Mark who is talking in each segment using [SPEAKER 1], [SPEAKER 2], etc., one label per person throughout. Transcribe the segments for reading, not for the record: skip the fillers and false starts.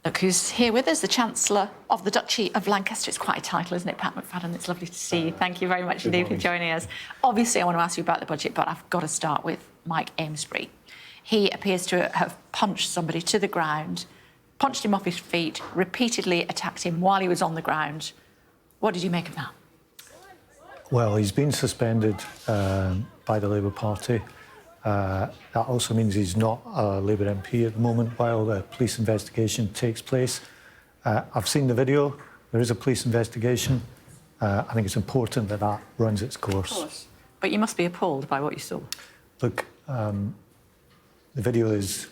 [SPEAKER 1] Look who's here with us, the Chancellor of the Duchy of Lancaster. It's quite a title, isn't it, Pat McFadden? It's lovely to see you. Thank you very much indeed for joining us. Obviously, I want to ask you about the budget, but I've got to start with Mike Amesbury. He appears to have punched somebody to the ground, punched him off his feet, repeatedly attacked him while he was on the ground. What did you make of that?
[SPEAKER 2] Well, he's been suspended by the Labour Party. That also means he's not a Labour MP at the moment while the police investigation takes place. I've seen the video. There is a police investigation. I think it's important that that runs its course.
[SPEAKER 1] Of course. But you must be appalled by what you saw.
[SPEAKER 2] Look, the video is,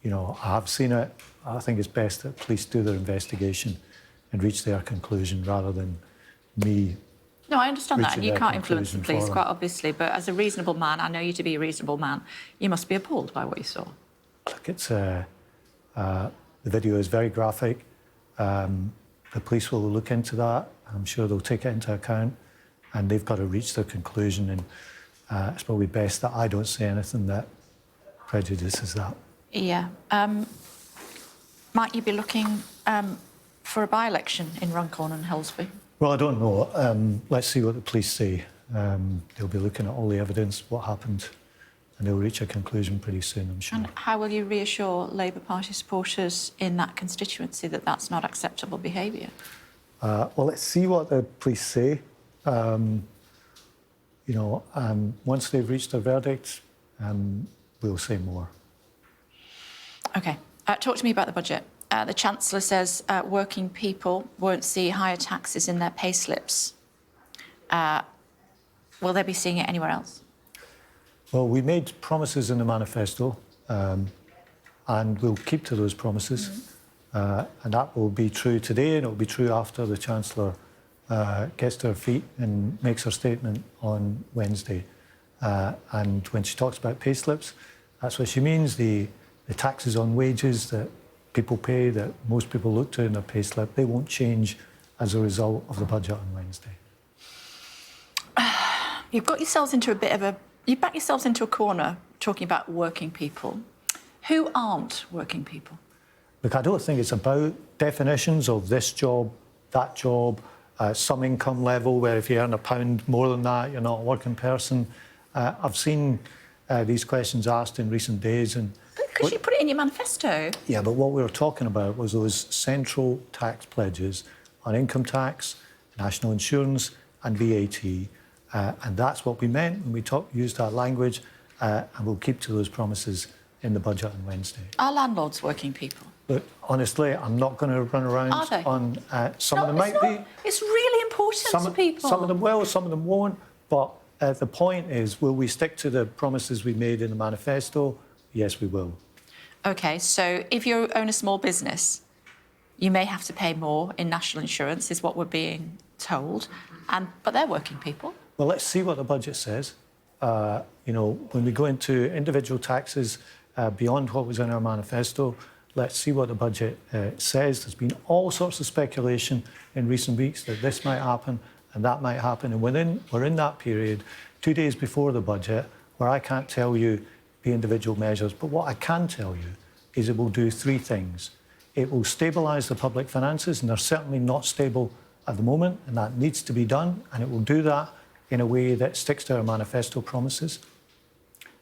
[SPEAKER 2] you know, I have seen it. I think it's best that police do their investigation and reach their conclusion rather than me.
[SPEAKER 1] No, I understand that, and you can't influence the police, quite obviously, but as a reasonable man, I know you to be a reasonable man, you must be appalled by what you saw.
[SPEAKER 2] Look, it's, the video is very graphic. The police will look into that. I'm sure they'll take it into account, and they've got to reach their conclusion, and it's probably best that I don't say anything that prejudices that.
[SPEAKER 1] Yeah. Might you be looking for a by-election in Runcorn and Helsby?
[SPEAKER 2] Well, I don't know. Let's see what the police say. They'll be looking at all the evidence, what happened, and they'll reach a conclusion pretty soon, I'm sure.
[SPEAKER 1] And how will you reassure Labour Party supporters in that constituency that that's not acceptable behaviour?
[SPEAKER 2] Well, let's see what the police say. You know, once they've reached their verdict, we'll say more.
[SPEAKER 1] OK. Talk to me about the budget. The Chancellor says working people won't see higher taxes in their pay slips. Will they be seeing it anywhere else?
[SPEAKER 2] Well, we made promises in the manifesto, and we'll keep to those promises. And that will be true today, and it will be true after the Chancellor gets to her feet and makes her statement on Wednesday. And when she talks about pay slips, that's what she means, the taxes on wages that people pay, that most people look to in their pay slip, they won't change as a result of the budget on Wednesday.
[SPEAKER 1] You've got yourselves into a bit of a... You've backed yourselves into a corner talking about working people. Who aren't working people?
[SPEAKER 2] Look, I don't think it's about definitions of this job, that job, some income level where if you earn £1 more than that, you're not a working person. I've seen these questions asked in recent days, and
[SPEAKER 1] because you put it in your manifesto.
[SPEAKER 2] Yeah, but what we were talking about was those central tax pledges on income tax, national insurance and VAT. And that's what we meant when we used that language, and we'll keep to those promises in the budget on Wednesday.
[SPEAKER 1] Are landlords working people?
[SPEAKER 2] But honestly, I'm not going to run around on... some of them might be.
[SPEAKER 1] It's really important to people.
[SPEAKER 2] Some of them will, some of them won't. But the point is, will we stick to the promises we made in the manifesto? Yes, we will. OK, so if you own a small business, you may have to pay more in national insurance, is what we're being told. But they're working people. Well, let's see what the budget says. You know, when we go into individual taxes beyond what was in our manifesto, let's see what the budget says. There's been all sorts of speculation in recent weeks that this might happen and that might happen. And we're in that period, 2 days before the budget, where I can't tell you the individual measures. But what I can tell you is it will do three things. It will stabilise the public finances, and they're certainly not stable at the moment, and that needs to be done, and it will do that in a way that sticks to our manifesto promises.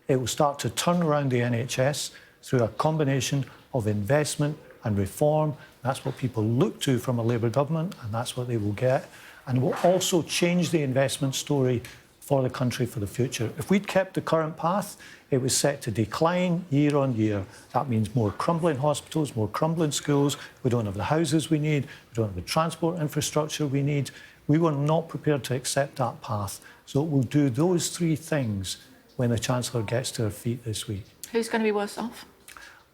[SPEAKER 2] It will start to turn around the NHS through a combination of investment and reform. That's what people look to from a Labour government, and that's what they will get. And it will also change the investment story for the country for the future. If we'd kept the current path, it was set to decline year on year. That means more crumbling hospitals, more crumbling schools. We don't have the houses we need. We don't have the transport infrastructure we need. We were not prepared to accept that path. So it will do those three things when the Chancellor gets to her feet this week. Who's going to be worse off?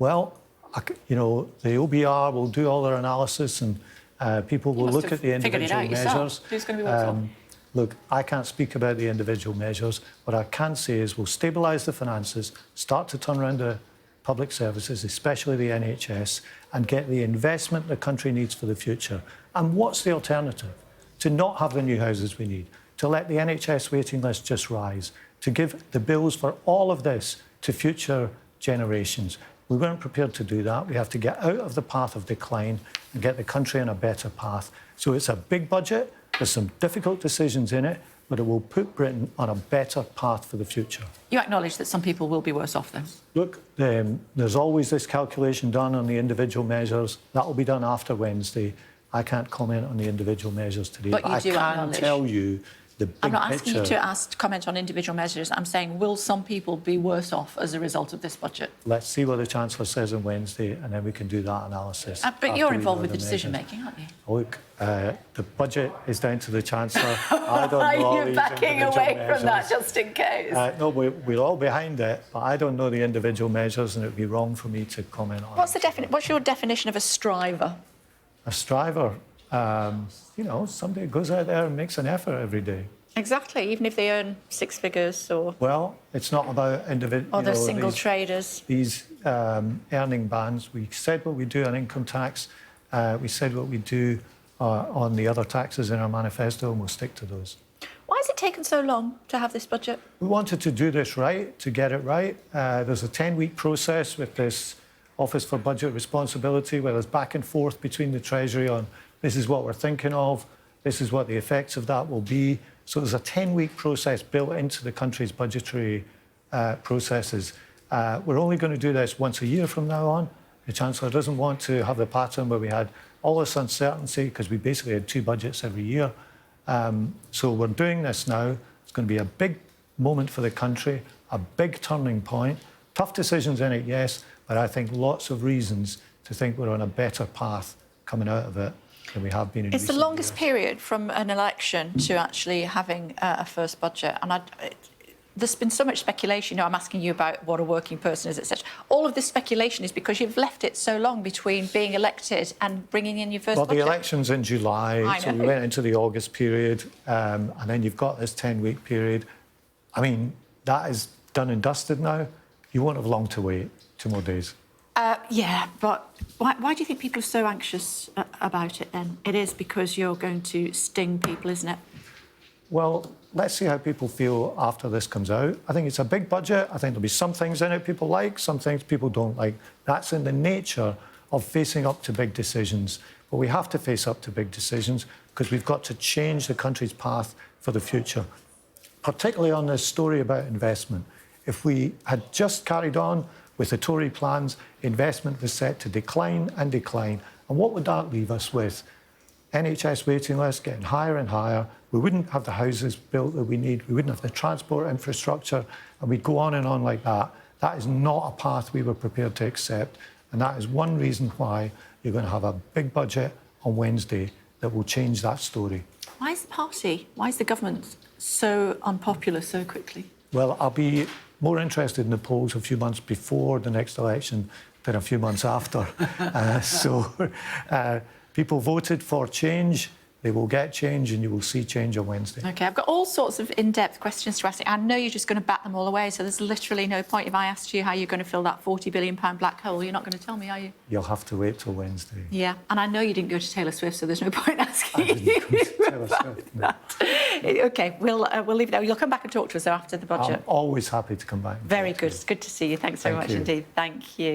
[SPEAKER 2] Well, you know, the OBR will do all their analysis, and people will look at the individual measures. Who's going to be worse off? Look, I can't speak about the individual measures. What I can say is we'll stabilise the finances, start to turn around the public services, especially the NHS, and get the investment the country needs for the future. And what's the alternative? To not have the new houses we need, to let the NHS waiting list just rise, to give the bills for all of this to future generations. We weren't prepared to do that. We have to get out of the path of decline and get the country on a better path. So it's a big budget. There's some difficult decisions in it, but it will put Britain on a better path for the future.
[SPEAKER 1] You acknowledge that some people will be worse off, though?
[SPEAKER 2] Look, there's always this calculation done on the individual measures. That will be done after Wednesday. I can't comment on the individual measures today,
[SPEAKER 1] But
[SPEAKER 2] I can tell you the big
[SPEAKER 1] I'm not asking you
[SPEAKER 2] picture.
[SPEAKER 1] to comment on individual measures. I'm saying, will some people be worse off as a result of this budget?
[SPEAKER 2] Let's see what the Chancellor says on Wednesday, and then we can do that analysis.
[SPEAKER 1] But you're
[SPEAKER 2] after we
[SPEAKER 1] involved
[SPEAKER 2] know
[SPEAKER 1] with the
[SPEAKER 2] measures.
[SPEAKER 1] decision-making, aren't you?
[SPEAKER 2] Look, the budget is down to the Chancellor. I don't know all
[SPEAKER 1] Are you
[SPEAKER 2] these
[SPEAKER 1] backing
[SPEAKER 2] individual
[SPEAKER 1] away from that
[SPEAKER 2] measures.
[SPEAKER 1] just in case?
[SPEAKER 2] No, we're all behind it, but I don't know the individual measures, and it would be wrong for me to comment on it.
[SPEAKER 1] What's your definition of a striver?
[SPEAKER 2] A striver, you know, somebody who goes out there and makes an effort every day.
[SPEAKER 1] Exactly, even if they earn six figures or...
[SPEAKER 2] Well, it's not about individual...
[SPEAKER 1] Or they're single traders.
[SPEAKER 2] These earning bands, we said what we do on income tax, we said what we do on the other taxes in our manifesto, and we'll stick to those.
[SPEAKER 1] Why has it taken so long to have this budget?
[SPEAKER 2] We wanted to do this right, to get it right. There's a 10-week process with this Office for Budget Responsibility, where there's back and forth between the Treasury on this is what we're thinking of, this is what the effects of that will be. So there's a 10-week process built into the country's budgetary processes. We're only going to do this once a year from now on. The Chancellor doesn't want to have the pattern where we had all this uncertainty, because we basically had 2 budgets every year. So we're doing this now. It's going to be a big moment for the country, a big turning point. Tough decisions in it, yes, but I think lots of reasons to think we're on a better path coming out of it than we have been in
[SPEAKER 1] It's the
[SPEAKER 2] recent
[SPEAKER 1] longest
[SPEAKER 2] years.
[SPEAKER 1] period from an election to actually having a first budget. And there's been so much speculation. You know, I'm asking you about what a working person is, etc. All of this speculation is because you've left it so long between being elected and bringing in your first budget.
[SPEAKER 2] Well, the election's in July, so we went into the August period, and then you've got this 10-week period. I mean, that is done and dusted now. You won't have long to wait, 2 more days.
[SPEAKER 1] Yeah, but why do you think people are so anxious about it then? It is because you're going to sting people, isn't it?
[SPEAKER 2] Well, let's see how people feel after this comes out. I think it's a big budget. I think there'll be some things in it people like, some things people don't like. That's in the nature of facing up to big decisions. But we have to face up to big decisions because we've got to change the country's path for the future, particularly on this story about investment. If we had just carried on with the Tory plans, investment was set to decline and decline. And what would that leave us with? NHS waiting lists getting higher and higher. We wouldn't have the houses built that we need. We wouldn't have the transport infrastructure. And we'd go on and on like that. That is not a path we were prepared to accept. And that is one reason why you're going to have a big budget on Wednesday that will change that story.
[SPEAKER 1] Why is the party, why is the government so unpopular so quickly?
[SPEAKER 2] Well, I'll be more interested in the polls a few months before the next election than a few months after. People voted for change. They will get change, and you will see change on Wednesday.
[SPEAKER 1] OK, I've got all sorts of in-depth questions to ask you. I know you're just going to bat them all away, so there's literally no point if I asked you how you're going to fill that £40 billion black hole. You're not going to tell me, are you?
[SPEAKER 2] You'll have to wait till Wednesday.
[SPEAKER 1] Yeah, and I know you didn't go to Taylor Swift, so there's no point asking you
[SPEAKER 2] Taylor Swift, no.
[SPEAKER 1] OK, we'll leave it there. You'll come back and talk to us, though, after the budget.
[SPEAKER 2] I'm always happy to come back.
[SPEAKER 1] Very good. It's good to see you. Thanks so much indeed. Thank you.